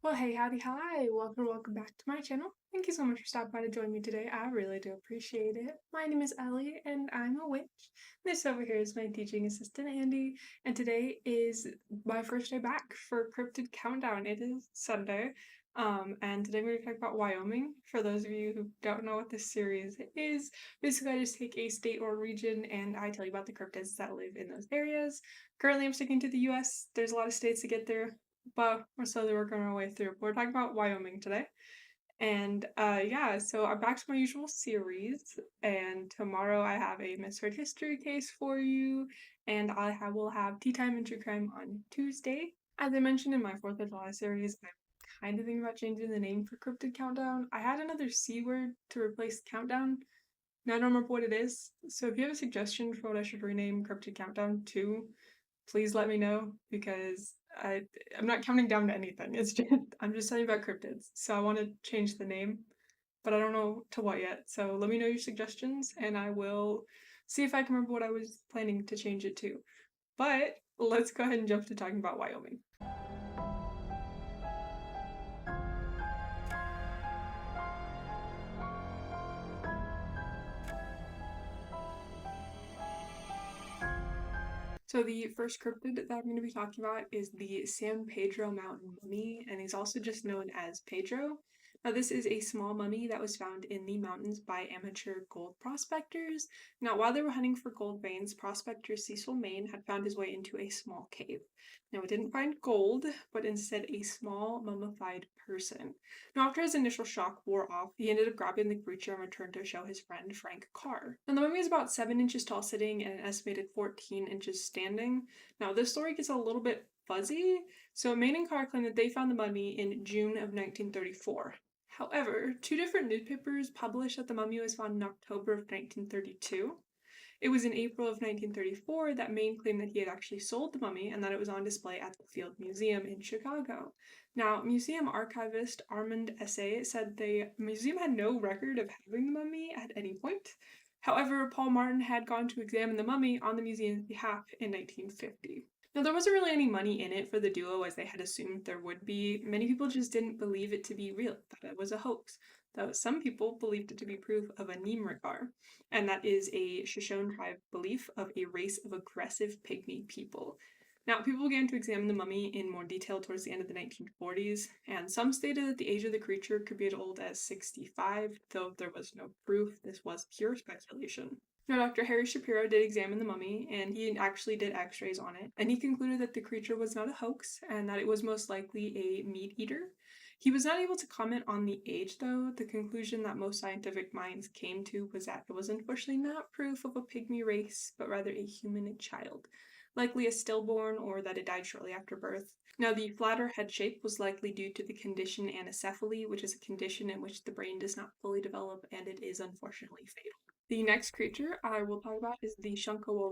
Well, hey, howdy, hi. Welcome back to my channel. Thank you so much for stopping by to join me today. I really do appreciate it. My name is Ellie, and I'm a witch. This over here is my teaching assistant, Andy, and today is my first day back for Cryptid Countdown. It is Sunday, and today we're going to talk about Wyoming. For those of you who don't know what this series is, basically I just take a state or region and I tell you about the cryptids that live in those areas. Currently, I'm sticking to the US. There's a lot of states to get there, but we're slowly working our way through. We're talking about Wyoming today. And yeah, so I'm back to my usual series, and tomorrow I have a misread history case for you, and will have tea time and true crime on Tuesday. As I mentioned in my 4th of July series, I'm kind of thinking about changing the name for Cryptid Countdown. I had another C word to replace Countdown. Now I don't remember what it is, so if you have a suggestion for what I should rename Cryptid Countdown to, please let me know, because I'm not counting down to anything. It's just I'm just telling you about cryptids. So I want to change the name, but I don't know to what yet. So let me know your suggestions and I will see if I can remember what I was planning to change it to. But let's go ahead and jump to talking about Wyoming. So the first cryptid that I'm going to be talking about is the San Pedro Mountain mummy, and he's also just known as Pedro. Now, this is a small mummy that was found in the mountains by amateur gold prospectors. Now, while they were hunting for gold veins, prospector Cecil Main had found his way into a small cave. Now, it didn't find gold, but instead a small mummified person. Now, after his initial shock wore off, he ended up grabbing the creature and returned to show his friend Frank Carr. Now, the mummy is about 7 inches tall sitting and an estimated 14 inches standing. Now, this story gets a little bit fuzzy. So, Main and Carr claim that they found the mummy in June of 1934. However, two different newspapers published that the mummy was found in October of 1932. It was in April of 1934 that Maine claimed that he had actually sold the mummy and that it was on display at the Field Museum in Chicago. Now, museum archivist Armand Essay said the museum had no record of having the mummy at any point. However, Paul Martin had gone to examine the mummy on the museum's behalf in 1950. Now, there wasn't really any money in it for the duo as they had assumed there would be. Many people just didn't believe it to be real, thought it was a hoax. Though some people believed it to be proof of a Nimrikar, and that is a Shoshone tribe belief of a race of aggressive pygmy people. Now, people began to examine the mummy in more detail towards the end of the 1940s, and some stated that the age of the creature could be as old as 65, though there was no proof. This was pure speculation. Now, Dr. Harry Shapiro did examine the mummy, and he actually did x-rays on it, and he concluded that the creature was not a hoax, and that it was most likely a meat eater. He was not able to comment on the age, though. The conclusion that most scientific minds came to was that it was unfortunately not proof of a pygmy race, but rather a human child, likely a stillborn or that it died shortly after birth. Now, the flatter head shape was likely due to the condition anencephaly, which is a condition in which the brain does not fully develop and it is unfortunately fatal. The next creature I will talk about is the Shunko.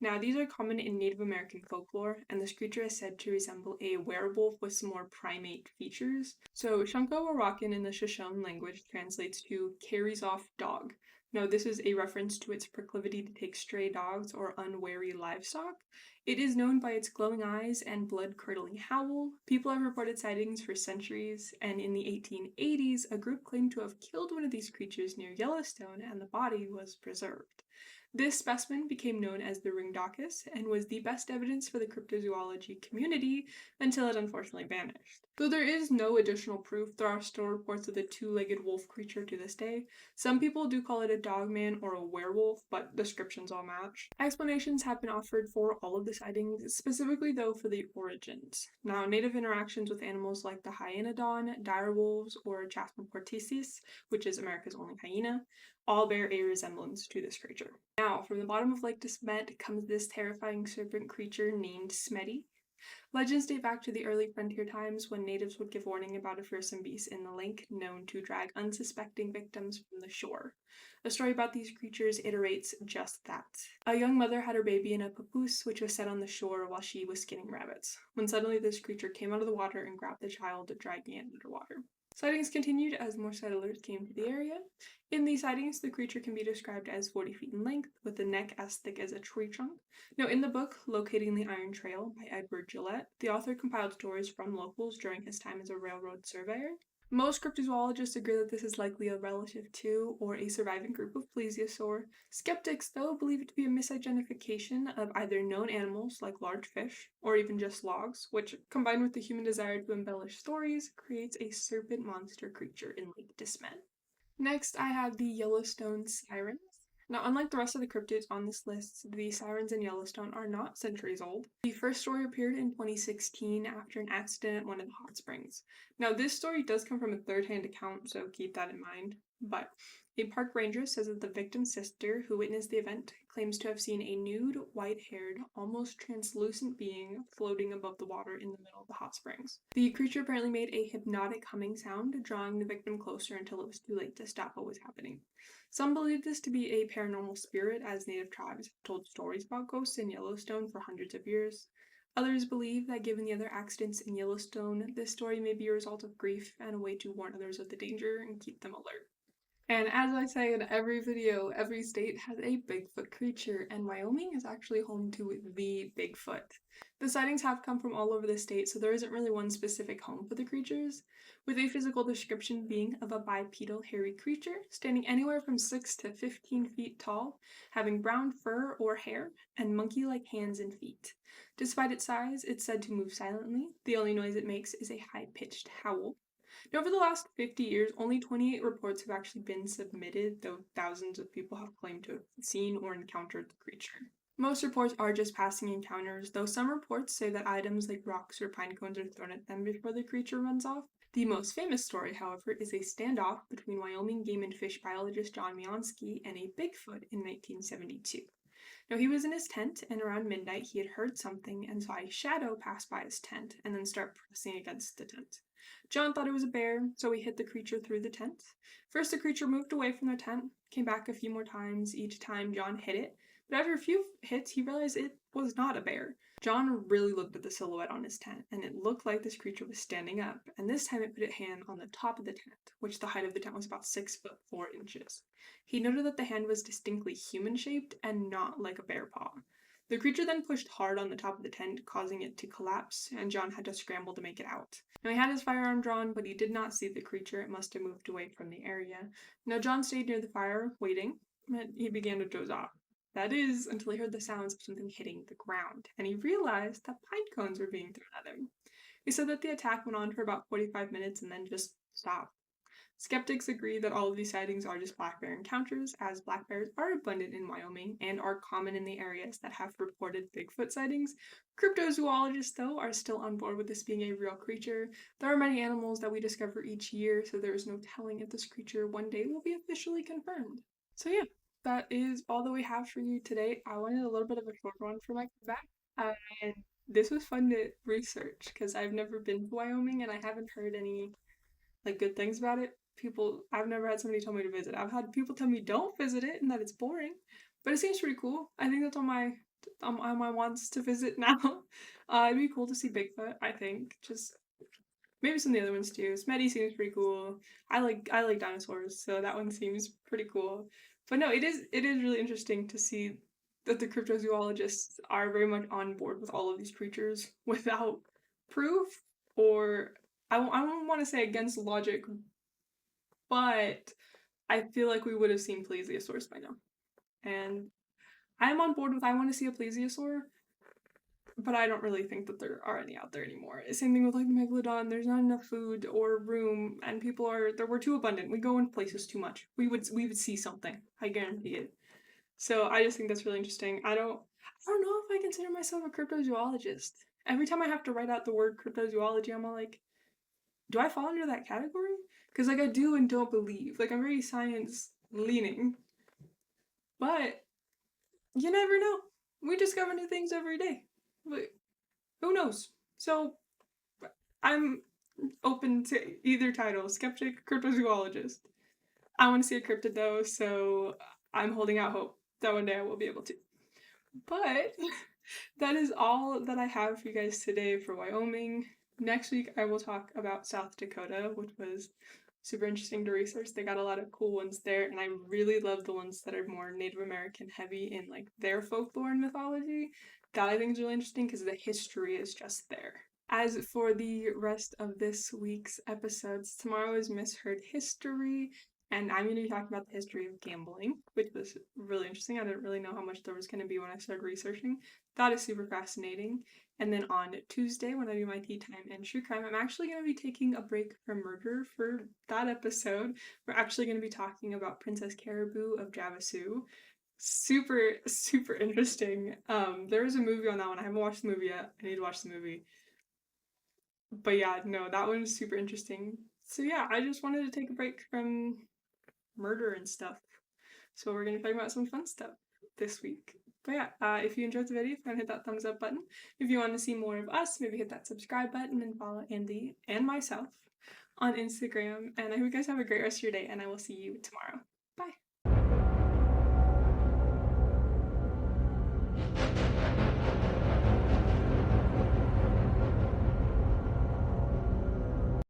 Now, these are common in Native American folklore, and this creature is said to resemble a werewolf with some more primate features. So, Shunko in the Shoshone language translates to carries off dog. Now, this is a reference to its proclivity to take stray dogs or unwary livestock. It is known by its glowing eyes and blood-curdling howl. People have reported sightings for centuries, and in the 1880s, a group claimed to have killed one of these creatures near Yellowstone, and the body was preserved. This specimen became known as the Ringdocus and was the best evidence for the cryptozoology community until it unfortunately vanished. Though there is no additional proof, there are still reports of the two-legged wolf creature to this day. Some people do call it a dogman or a werewolf, but descriptions all match. Explanations have been offered for all of the sightings, specifically though for the origins. Now, native interactions with animals like the hyenodon, direwolves, or Chasma porticis, which is America's only hyena, all bear a resemblance to this creature. Now, from the bottom of Lake de Smet comes this terrifying serpent creature named Smetty. Legends date back to the early frontier times when natives would give warning about a fearsome beast in the lake known to drag unsuspecting victims from the shore. A story about these creatures iterates just that. A young mother had her baby in a papoose which was set on the shore while she was skinning rabbits, when suddenly this creature came out of the water and grabbed the child, dragging it underwater. Sightings continued as more settlers came to the area. In these sightings, the creature can be described as 40 feet in length, with a neck as thick as a tree trunk. Now, in the book, Locating the Iron Trail by Edward Gillette, the author compiled stories from locals during his time as a railroad surveyor. Most cryptozoologists agree that this is likely a relative to or a surviving group of plesiosaur. Skeptics, though, believe it to be a misidentification of either known animals like large fish or even just logs, which, combined with the human desire to embellish stories, creates a serpent monster creature in Lake Dismet. Next, I have the Yellowstone Sirens. Now, unlike the rest of the cryptids on this list, the sirens in Yellowstone are not centuries old. The first story appeared in 2016 after an accident at one of the hot springs. Now, this story does come from a third-hand account, so keep that in mind. But a park ranger says that the victim's sister, who witnessed the event, claims to have seen a nude, white-haired, almost translucent being floating above the water in the middle of the hot springs. The creature apparently made a hypnotic humming sound, drawing the victim closer until it was too late to stop what was happening. Some believe this to be a paranormal spirit, as native tribes have told stories about ghosts in Yellowstone for hundreds of years. Others believe that given the other accidents in Yellowstone, this story may be a result of grief and a way to warn others of the danger and keep them alert. And as I say in every video, every state has a Bigfoot creature, and Wyoming is actually home to the Bigfoot. The sightings have come from all over the state, so there isn't really one specific home for the creatures, with a physical description being of a bipedal hairy creature, standing anywhere from 6 to 15 feet tall, having brown fur or hair, and monkey-like hands and feet. Despite its size, it's said to move silently. The only noise it makes is a high-pitched howl. Now, over the last 50 years, only 28 reports have actually been submitted, though thousands of people have claimed to have seen or encountered the creature. Most reports are just passing encounters, though some reports say that items like rocks or pine cones are thrown at them before the creature runs off. The most famous story, however, is a standoff between Wyoming game and fish biologist John Mionsky and a Bigfoot in 1972. Now, he was in his tent, and around midnight he had heard something and saw a shadow pass by his tent and then start pressing against the tent. John thought it was a bear, so he hit the creature through the tent. First, the creature moved away from the tent, came back a few more times each time John hit it, but after a few hits, he realized it was not a bear. John really looked at the silhouette on his tent, and it looked like this creature was standing up, and this time it put its hand on the top of the tent, which the height of the tent was about 6 foot 4 inches. He noted that the hand was distinctly human-shaped and not like a bear paw. The creature then pushed hard on the top of the tent, causing it to collapse, and John had to scramble to make it out. Now, he had his firearm drawn, but he did not see the creature. It must have moved away from the area. Now, John stayed near the fire, waiting, and he began to doze off. That is, until he heard the sounds of something hitting the ground, and he realized that pine cones were being thrown at him. He said that the attack went on for about 45 minutes and then just stopped. Skeptics agree that all of these sightings are just black bear encounters, as black bears are abundant in Wyoming and are common in the areas that have reported Bigfoot sightings. Cryptozoologists, though, are still on board with this being a real creature. There are many animals that we discover each year, so there is no telling if this creature one day will be officially confirmed. So yeah, that is all that we have for you today. I wanted a little bit of a short one for my comeback, and this was fun to research because I've never been to Wyoming and I haven't heard any good things about it. I've never had somebody tell me to visit. I've had people tell me don't visit it and that it's boring, but it seems pretty cool. I think that's on my wants to visit now. It'd be cool to see Bigfoot. I think just maybe some of the other ones too. Smetty seems pretty cool. I like dinosaurs, so that one seems pretty cool. But no, it is really interesting to see that the cryptozoologists are very much on board with all of these creatures without proof, or I don't want to say against logic, but I feel like we would have seen plesiosaurs by now. And I'm on board with I want to see a plesiosaur, but I don't really think that there are any out there anymore. Same thing with like megalodon. There's not enough food or room, and we're too abundant. We go into places too much. We would see something. I guarantee it. So I just think that's really interesting. I don't know if I consider myself a cryptozoologist. Every time I have to write out the word cryptozoology, I'm all like, do I fall under that category? Because like I do and don't believe. Like I'm very science leaning. But you never know. We discover new things every day. But who knows? So I'm open to either title, skeptic, cryptozoologist. I want to see a cryptid though, so I'm holding out hope that one day I will be able to. But that is all that I have for you guys today for Wyoming. Next week, I will talk about South Dakota, which was super interesting to research. They got a lot of cool ones there, and I really love the ones that are more Native American heavy in like their folklore and mythology. That I think is really interesting because the history is just there. As for the rest of this week's episodes, tomorrow is Misheard History, and I'm going to be talking about the history of gambling, which was really interesting. I didn't really know how much there was going to be when I started researching. That is super fascinating. And then on Tuesday, when I do my tea time and true crime, I'm actually going to be taking a break from murder for that episode. We're actually going to be talking about Princess Caribou of Javasu. Super, super interesting. There was a movie on that one. I haven't watched the movie yet. I need to watch the movie. But yeah, no, that one was super interesting. So yeah, I just wanted to take a break from murder and stuff. So we're gonna talk about some fun stuff this week. But yeah, if you enjoyed the video, go hit that thumbs up button. If you want to see more of us, maybe hit that subscribe button and follow Andy and myself on Instagram. And I hope you guys have a great rest of your day, and I will see you tomorrow. Bye.